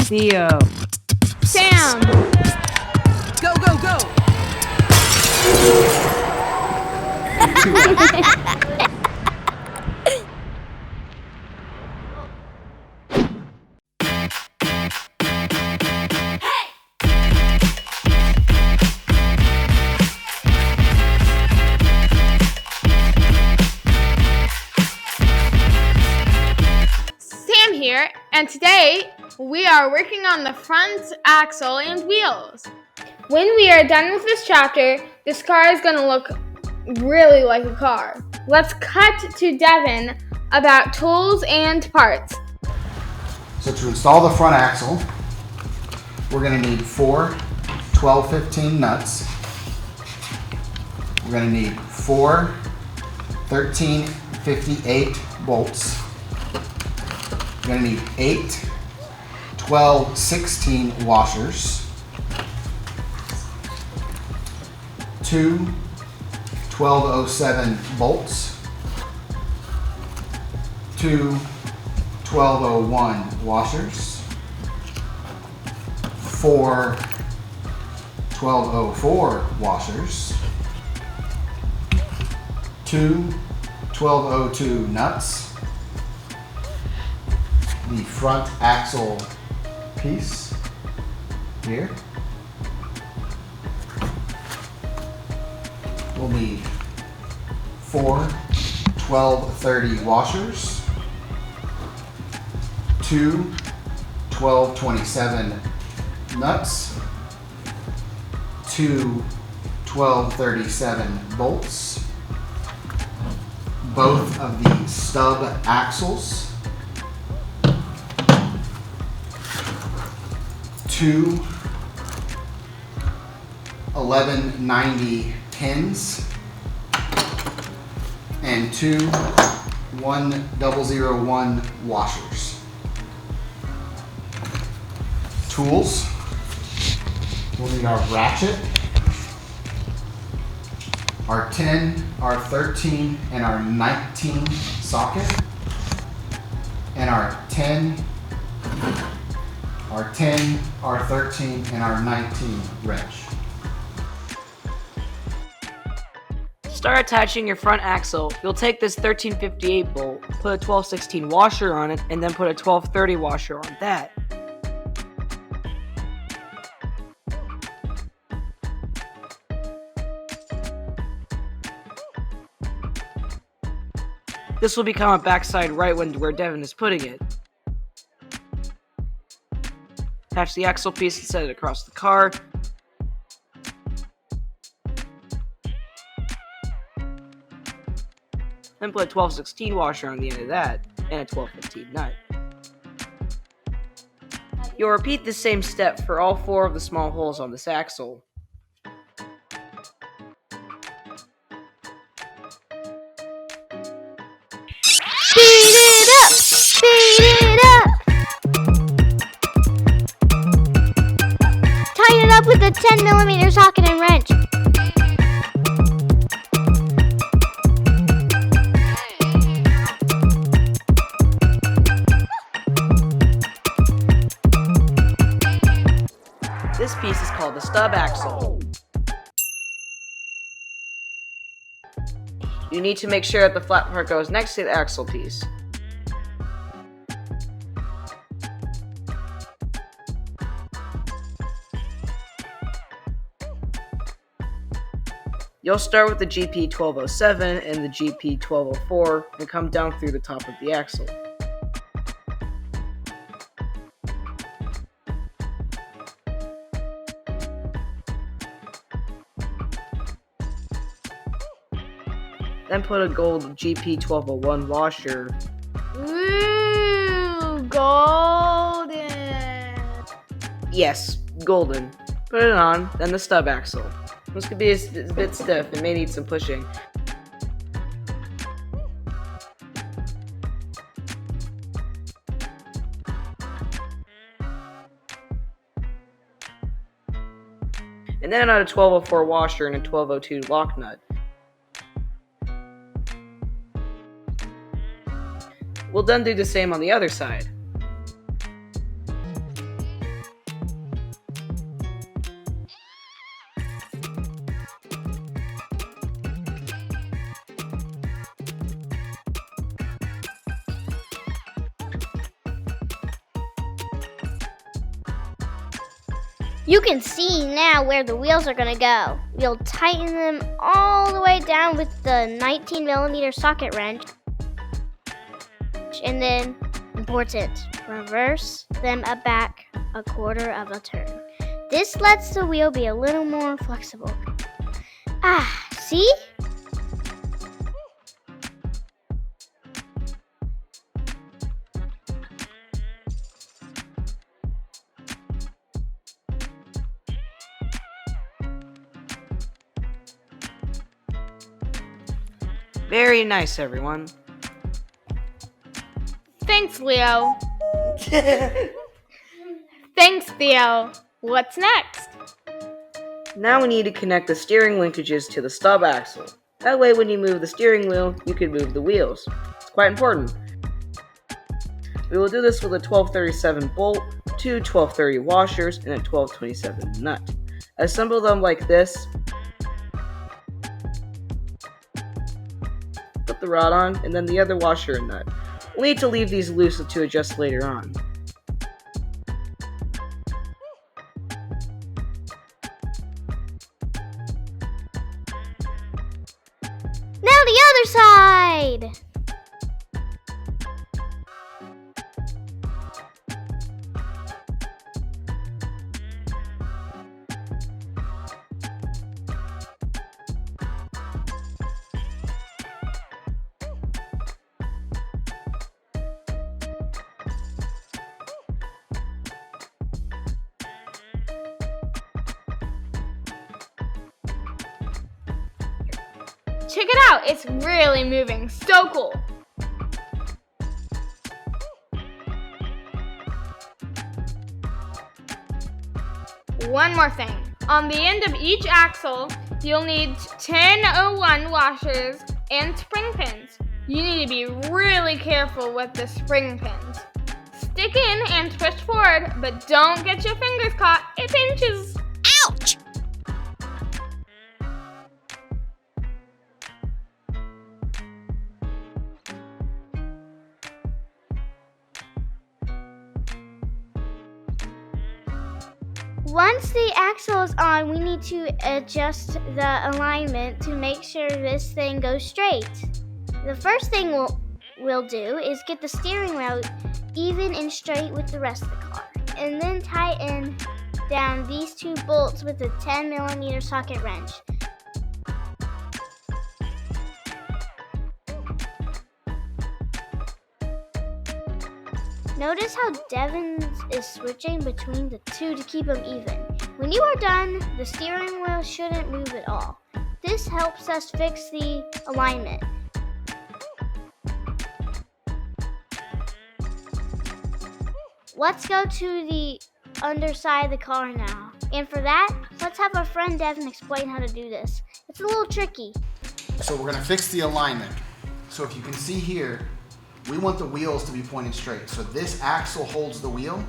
Theo. Sam. Go, go, go! Sam here, and today we are working on the front axle and wheels. When we are done with this chapter, this car is going to look really like a car. Let's cut to Devin about tools and parts. So to install the front axle, we're going to need 4 12-15 nuts. We're going to need 4 13-58 bolts. We're going to need 8 12-16 washers, 2 12-07 bolts, 2 12-01 washers, 4 12-04 washers, 2 12-02 nuts, the front axle piece here. We'll need 4 12-30 washers, 2 12-27 nuts, 2 12-37 bolts, both of the stub axles, 2 1190 pins, and 2 1001 washers. Tools, we'll need our ratchet, our 10, our 13, and our 19 socket, and our 10, our 13, and our 19 wrench. Start attaching your front axle. You'll take this 1358 bolt, put a 1216 washer on it, and then put a 1230 washer on that. This will become a backside right where Devin is putting it. Attach the axle piece and set it across the car. Then put a 1216 washer on the end of that, and a 1215 nut. You'll repeat the same step for all 4 of the small holes on this axle. Speed it up! Speed it up! Tighten it up with a 10mm socket and wrench. This piece is called the stub axle. You need to make sure that the flat part goes next to the axle piece. You'll start with the GP 1207 and the GP 1204 and come down through the top of the axle. Then put a gold GP 1201 washer. Ooh, golden. Yes, golden. Put it on, then the stub axle. This could be a bit stiff, it may need some pushing. And then add a 1204 washer and a 1202 lock nut. We'll then do the same on the other side. You can see now where the wheels are going to go. We'll tighten them all the way down with the 19mm socket wrench. And then, important, reverse them back a quarter of a turn. This lets the wheel be a little more flexible. See? Very nice, everyone. Thanks, Leo. Thanks, Theo. What's next? Now we need to connect the steering linkages to the stub axle. That way when you move the steering wheel, you can move the wheels. It's quite important. We will do this with a 1237 bolt, two 1230 washers, and a 1227 nut. Assemble them like this. Put the rod on, and then the other washer and nut. We'll need to leave these loose to adjust later on. Now the other side! Check it out, it's really moving. So cool. One more thing. On the end of each axle, you'll need 1001 washers and spring pins. You need to be really careful with the spring pins. Stick in and twist forward, but don't get your fingers caught. It pinches. Ouch! Once the axle is on, we need to adjust the alignment to make sure this thing goes straight. The first thing we'll do is get the steering wheel even and straight with the rest of the car, and then tighten down these two bolts with a 10mm socket wrench. Notice how Devin is switching between the two to keep them even. When you are done, the steering wheel shouldn't move at all. This helps us fix the alignment. Let's go to the underside of the car now. And for that, let's have our friend Devin explain how to do this. It's a little tricky. So we're gonna fix the alignment. So if you can see here, we want the wheels to be pointed straight. So this axle holds the wheel.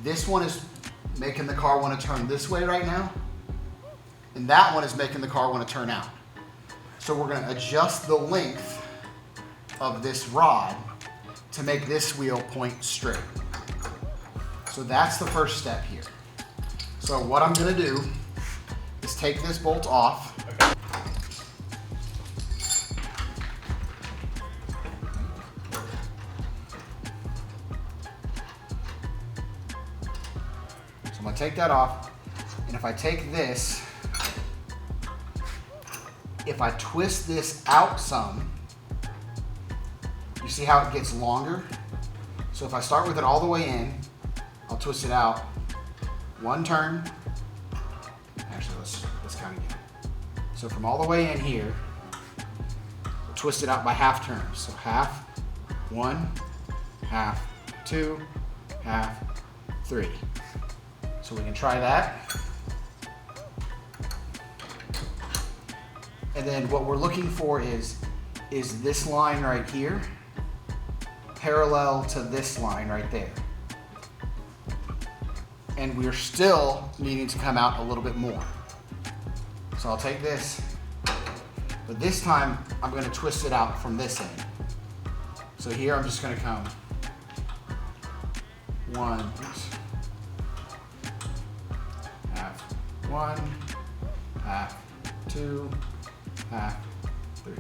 This one is making the car want to turn this way right now. And that one is making the car want to turn out. So we're going to adjust the length of this rod to make this wheel point straight. So that's the first step here. So what I'm going to do is take this bolt off. I'm gonna take that off, and if I take this, if I twist this out some, you see how it gets longer? So if I start with it all the way in, I'll twist it out one turn. Actually, let's count again. So from all the way in here, we'll twist it out by half turns. So half, one, half, two, half, three. So we can try that. And then what we're looking for is this line right here parallel to this line right there. And we're still needing to come out a little bit more. So I'll take this, but this time I'm going to twist it out from this end. So here I'm just going to come 1, half, 2, half, 3.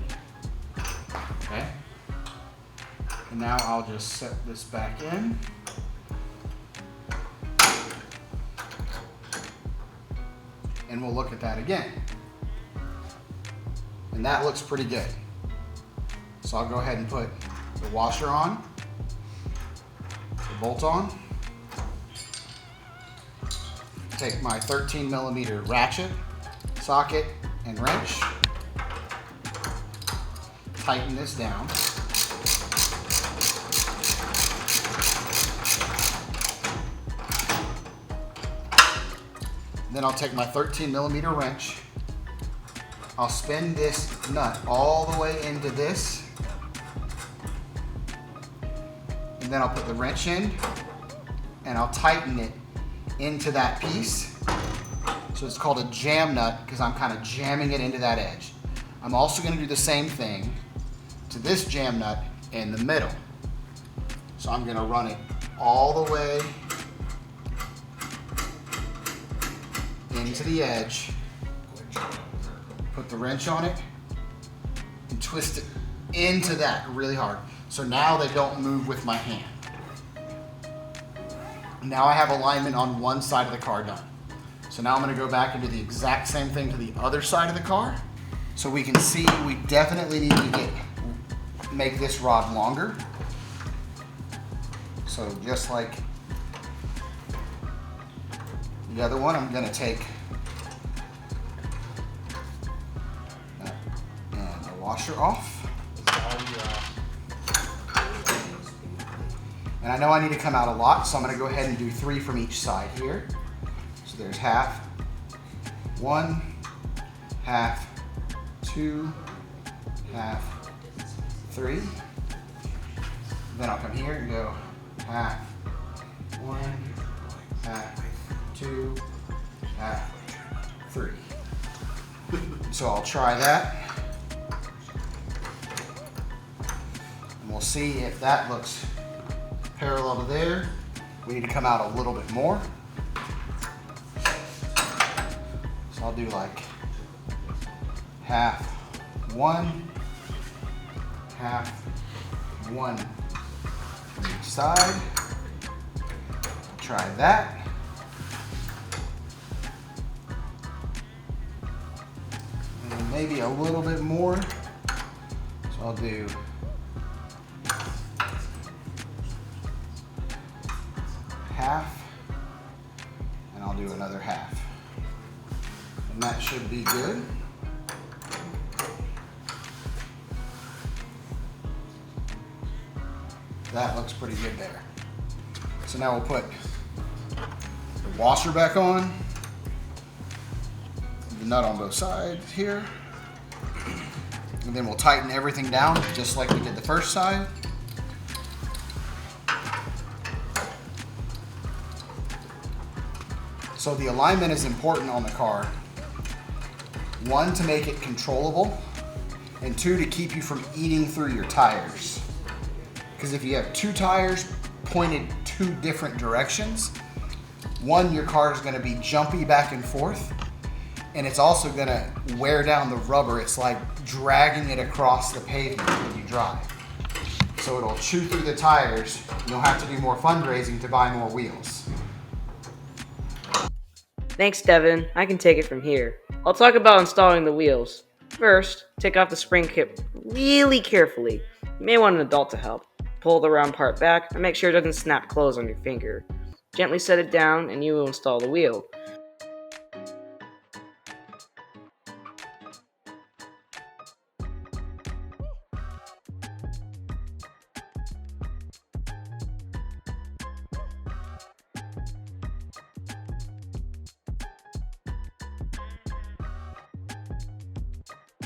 Okay. And now I'll just set this back in. And we'll look at that again. And that looks pretty good. So I'll go ahead and put the washer on, the bolt on, take my 13mm ratchet, socket, and wrench, tighten this down. Then I'll take my 13mm wrench, I'll spin this nut all the way into this, and then I'll put the wrench in, and I'll tighten it into that piece. So it's called a jam nut because I'm kind of jamming it into that edge. I'm also going to do the same thing to this jam nut in the middle. So I'm going to run it all the way into the edge, put the wrench on it, and twist it into that really hard. So now they don't move with my hand. Now I have alignment on one side of the car done. So now I'm going to go back and do the exact same thing to the other side of the car. So we can see we definitely need to make this rod longer. So just like the other one, I'm going to take and the washer off. And I know I need to come out a lot, so I'm going to go ahead and do 3 from each side here. So there's half, 1, half, 2, half, 3. Then I'll come here and go half, 1, half, 2, half, 3. So I'll try that. And we'll see if that looks parallel to there. We need to come out a little bit more. So I'll do like half, 1, half, 1 from each side. Try that. And maybe a little bit more. So I'll do half, and I'll do another half. And that should be good. That looks pretty good there. So now we'll put the washer back on, the nut on both sides here, and then we'll tighten everything down just like we did the first side. So the alignment is important on the car. 1, to make it controllable, and 2, to keep you from eating through your tires. Because if you have 2 tires pointed 2 different directions, 1, your car is going to be jumpy back and forth, and it's also going to wear down the rubber. It's like dragging it across the pavement when you drive. So it'll chew through the tires. You'll have to do more fundraising to buy more wheels. Thanks, Devin. I can take it from here. I'll talk about installing the wheels. First, take off the spring clip really carefully. You may want an adult to help. Pull the round part back and make sure it doesn't snap closed on your finger. Gently set it down and you will install the wheel.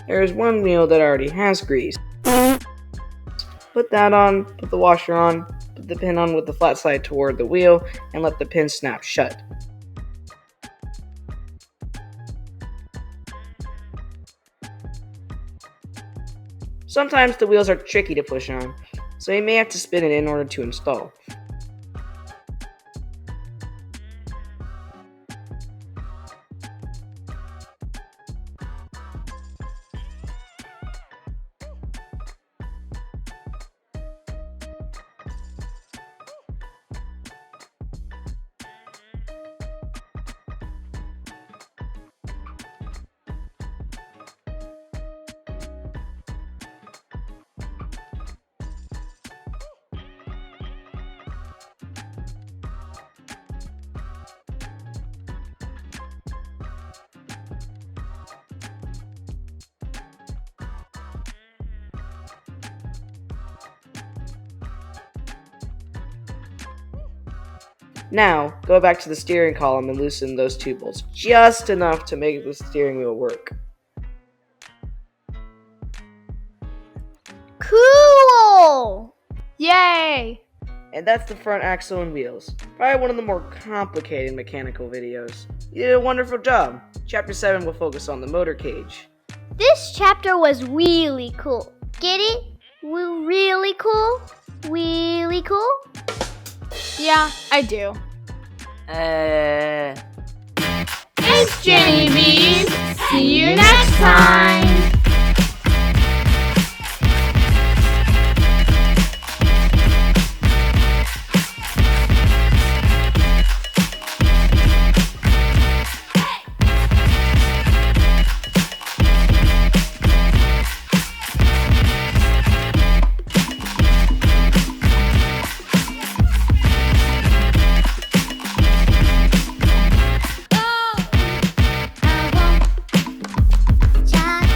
There is one wheel that already has grease. Put that on, put the washer on, put the pin on with the flat side toward the wheel, and let the pin snap shut. Sometimes the wheels are tricky to push on, so you may have to spin it in order to install. Now, go back to the steering column and loosen those two bolts, just enough to make the steering wheel work. Cool! Yay! And that's the front axle and wheels. Probably one of the more complicated mechanical videos. You did a wonderful job. Chapter 7 will focus on the motor cage. This chapter was really cool. Get it? Really cool? Really cool? Yeah, I do. Uh... It's Jenny Bees. See you next time.